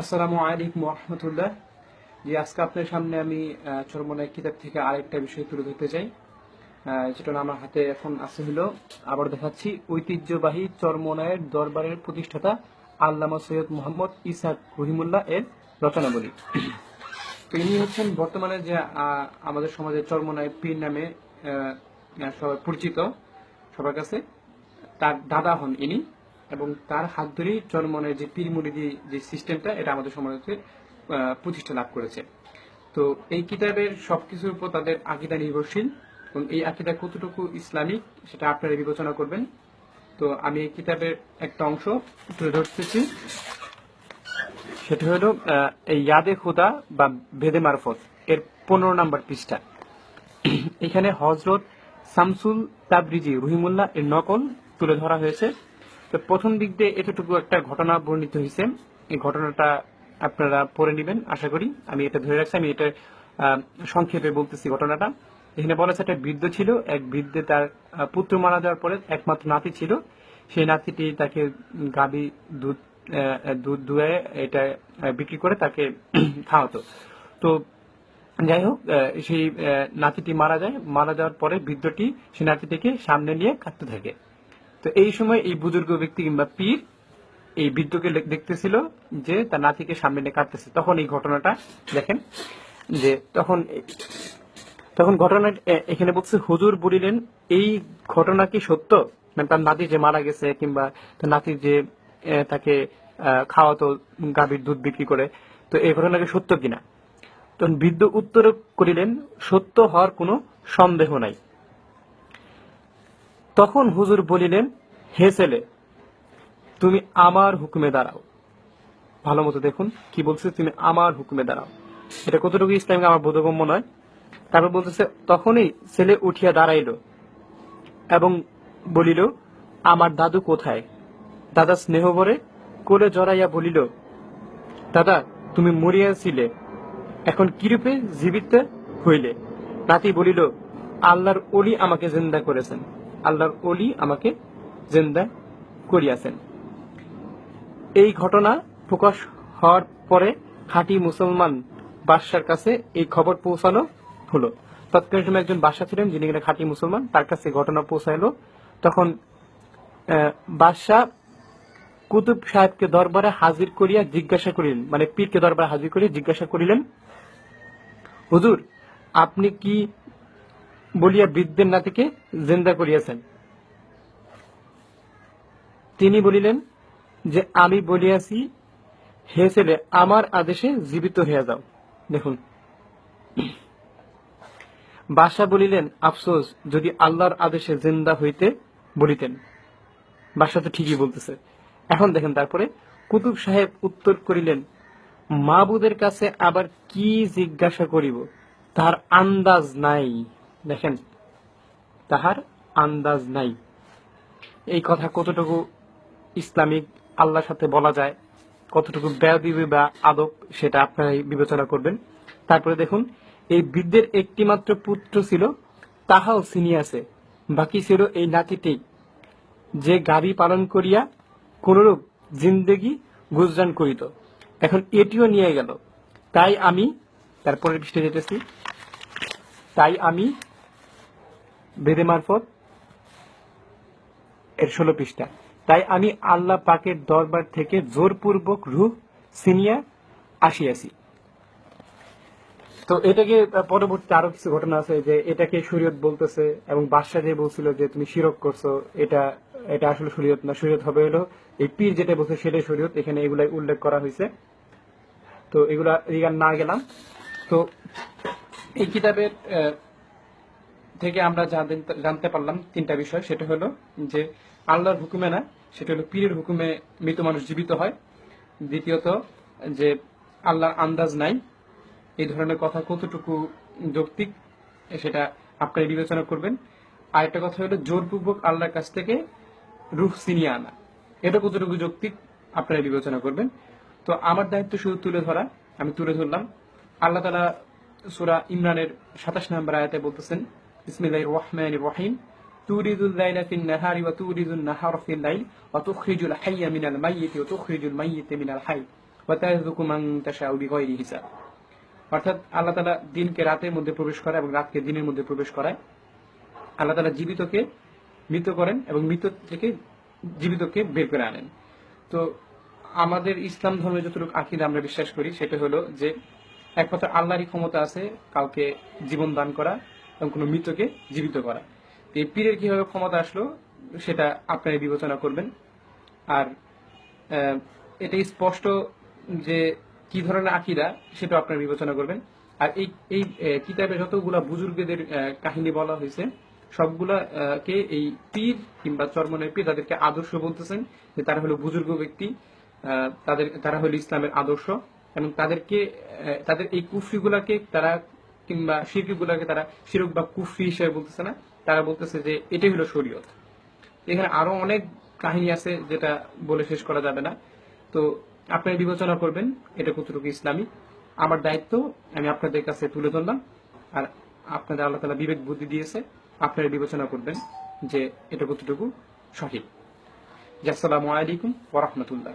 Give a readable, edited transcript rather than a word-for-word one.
আসসালামু আলাইকুম রহমতুল্লাহ। জি, আজকে আপনার সামনে আমি চরমোনাই কিতাব থেকে আরেকটা বিষয় তুলে ধরতে চাই, যেটা আমার হাতে এখন আছে। হলো আবার দেখাচ্ছি, ঐতিহ্যবাহী চরমোনাইয়ের দরবারের প্রতিষ্ঠাতা আল্লামা সৈয়দ মোহাম্মদ ইসাক রহিমুল্লাহ এর রচনাবলী। তো ইনি হচ্ছেন বর্তমানে যে আমাদের সমাজে চরমোনাই পীর নামে সবাই পরিচিত সবার কাছে। তার দাদা হন ইনি, এবং তার হাত ধরেই চরমনের যে পীর মুরিদি যে সিস্টেমটা, এটা আমাদের সমাজে প্রতিষ্ঠা লাভ করেছে। তো এই কিতাবের সবকিছুর উপর তাদের আকীদা নির্ভরশীল, এবং এই আকীদা কতটুকু ইসলামিক সেটা আপনারা বিবেচনা করবেন। তো আমি এই কিতাবের একটা অংশ তুলে ধরতেছি, সেটা হলো এই ইয়াদে খুদা বা ভেদে মারফত এর 15 নম্বর পৃষ্ঠা। এখানে হযরত শামসুল তাবরিজি রহিমুল্লাহ এর নকল তুলে ধরা হয়েছে। তো প্রথম দিক দিয়ে এতটুকু একটা ঘটনা বর্ণিত হয়েছে, এই ঘটনাটা আপনারা পড়ে নেবেন আশা করি। আমি এটা ধরে রাখছি, আমি এটা সংক্ষেপে বলতেছি ঘটনাটা। এখানে বলা আছে, একটা বৃদ্ধ ছিল, এক বৃদ্ধে তার পুত্র মারা যাওয়ার পরে একমাত্র নাতি ছিল। সেই নাতিটি তাকে গাভী দুধ দুধ দুয়ে এটা বিক্রি করে তাকে খাওয়াতো। তো যাই হোক, সেই নাতিটি মারা যায়। মারা যাওয়ার পরে বৃদ্ধটি সেই নাতিটিকে সামনে নিয়ে কাঁদতে থাকে। তো এই সময় এই বুজুর্গ ব্যক্তি কিংবা পীর এই বৃদ্ধকে দেখতেছিল যে তার নাতিকে সামনে নিয়ে কাঁদতেছে। তখন এই ঘটনাটা দেখেন, যে তখন তখন ঘটনা এখানে বলছে, হুজুর বলিলেন, এই ঘটনা কি সত্য? মানে তার নাতি যে মারা গেছে, কিংবা তার নাতি যে তাকে খাওয়াতো গাভীর দুধ বিক্রি করে, তো এই ঘটনা কি সত্য কিনা? তখন বৃদ্ধ উত্তর করিলেন, সত্য হওয়ার কোনো সন্দেহ নাই। তখন হুজুর বলিলেন, হে ছেলে, তুমি আমার হুকুমে দাঁড়াও। ভালো মতো দেখুন কি বলছে, তুমি আমার হুকুমে দাঁড়াও। এটা কতটুকু ইসলামকে আমার বোধগম্য নয়। তারপর বলতেছে, তখনই ছেলে উঠিয়া দাঁড়াইল এবং বলিল, আমার দাদু কোথায়? দাদা স্নেহ ভরে কোলে জড়াইয়া বলিল, দাদা, তুমি মরিয়াছিলে, এখন কিরূপে জীবিত হইলে? নাতি বলিল, আল্লাহর ওলি আমাকে জিন্দা করেছেন, আল্লাহর ওলি আমাকে জিন্দা করিয়াছেন। এই ঘটনা প্রকাশ হওয়ার পরে খাঁটি মুসলমান বাদশার কাছে এই খবর পৌঁছানো হলো। তৎকালীন সময় একজন বাদশা ছিলেন যিনি কিনা খাঁটি মুসলমান, তার কাছে ঘটনা পৌঁছাইলো। তখন বাদশা কুতুব সাহেবকে দরবারে হাজির করিয়া জিজ্ঞাসা করিলেন, মানে পীরকে দরবারে হাজির করিয়া জিজ্ঞাসা করিলেন, হুজুর, আপনি কি বলিয়া বৃদ্ধের নাতিকে জিন্দা করিয়াছেন? তিনি বলিলেন যে, আমি বলিয়াছি, হে ছেলে, আমার আদেশে জীবিত হইয়া যাও। দেখুন, বাদশা বলিলেন, আফসোস, যদি আল্লাহর আদেশে জিন্দা হইতে বলিতেন। বাদশা তো ঠিকই বলতেছে। এখন দেখেন, তারপরে কুতুব সাহেব উত্তর করিলেন, মাবুদের কাছে আবার কি জিজ্ঞাসা করিব, তার আন্দাজ নাই। দেখেন, তাহার আন্দাজ নাই। এই কথা কতটুকু ইসলামিক আল্লাহর সাথে বলা যায়, কতটুকু বেয়াদবি বা আদব, সেটা আপনারাই বিবেচনা করবেন। তারপরে দেখুন, এই বৃদ্ধের একটি মাত্র পুত্র ছিল, তাহাও ছিনিয়াছে, বাকি ছিল এই নাতিটি, যে গাভী পালন করিয়া কোনরূপ জিন্দেগি গুজরান করিত, এখন এটিও নিয়ে গেল। তাই আমি, তারপরের পৃষ্ঠে যেতেছি, তাই আমি বেদে মারফত এর 16 পৃষ্ঠা, তাই আমি আল্লাহ পাকের দরবার থেকে জোরপূর্বক রূহ ছিনিয়া আসিয়াছি। তো এটাকে পরবর্তী আরো কিছু ঘটনা আছে, যে এটাকে শরীয়ত বলতেছে, এবং বাদশা যে বলছিল যে তুমি শিরক করছো, এটা এটা আসলে শরীয়ত না, শরীয়ত হবে হলো এই পীর যেটা বলছে সেটাই শরীয়ত। এখানে এগুলাই উল্লেখ করা হয়েছে। তো এগুলা না গেলাম। তো এই কিতাবের থেকে আমরা জানতে পারলাম 3টা বিষয়। সেটা হলো যে আল্লাহর হুকুমে না, সেটা হলো পীরের হুকুমে মৃত মানুষ জীবিত হয়। দ্বিতীয়ত, যে আল্লাহর আন্দাজ নাই। এই ধরনের কথা কতটুকু যৌক্তিক সেটা আপনারা বিবেচনা করবেন। আরেকটা কথা হলো, জোরপূর্বক আল্লাহর কাছ থেকে রূহ ছিনিয়ে আনা, এটা কতটুকু যৌক্তিক আপনারা বিবেচনা করবেন। তো আমার দায়িত্ব শুধু তুলে ধরা, আমি তুলে ধরলাম। আল্লাহ তাআলা সূরা ইমরানের 27 নম্বর আয়াতে বলতেছেন, বিসমিল্লাহির রহমানির রহিম, তুরিদুল লাইলা ফিন নাহারি ওয়া তুরিদুন নাহারা ফিল লাইল ওয়া তুখরিজুল হাইয়া মিনাল মাইয়িতি ওয়া তুখরিজুল মাইয়িতা মিনাল হাই ওয়া তারযুকু মান তাশাউ বিগাইরি হিসাব। অর্থাৎ আল্লাহ তাআলা দিনকে রাতের মধ্যে প্রবেশ করায় এবং রাতকে দিনের মধ্যে প্রবেশ করায়। আল্লাহ তাআলা জীবিতকে মৃত করেন এবং মৃত থেকে জীবিতকে বের করে আনেন। তো আমাদের ইসলাম ধর্মে যতটুকু আকীদা আমরা বিশ্বাস করি সেটা হলো যে একমাত্র আল্লাহরই ক্ষমতা আছে কাউকে জীবন দান করা এবং কোনো মৃতকে জীবিত করা। তো এই পীরের কিভাবে ক্ষমতা আসলো সেটা আপনারা বিবেচনা করবেন। আর এটাই স্পষ্ট যে কি ধরনের আকীদা সেটা আপনারা বিবেচনা করবেন। আর এই এই কিতাবে যতগুলা বুজুর্গদের কাহিনী বলা হয়েছে সবগুলা কে এই পীর কিংবা চরমনের পীর তাদেরকে আদর্শ বলতেছেন যে তারা হলো বুজুর্গ ব্যক্তি, তারা হলো ইসলামের আদর্শ এবং তাদেরকে তাদের এই কুফরি গুলাকে তারা কিংবা শিরকি গুলাকে তারা শিরক বা কুফরি হিসেবে বলতেছে না, তারা বলতেছে যে এটাই হলো শরীয়ত। এখানে আরো অনেক কাহিনী আছে যেটা বলে শেষ করা যাবে না। তো আপনারা বিবেচনা করবেন এটা কতটুকু ইসলামিক। আমার দায়িত্ব আমি আপনাদের কাছে তুলে ধরলাম, আর আপনাদের আল্লাহ তাআলা বিবেক বুদ্ধি দিয়েছে, আপনারা বিবেচনা করবেন যে এটা কতটুকু সঠিক। আসসালামু আলাইকুম ওয়া রাহমাতুল্লাহ।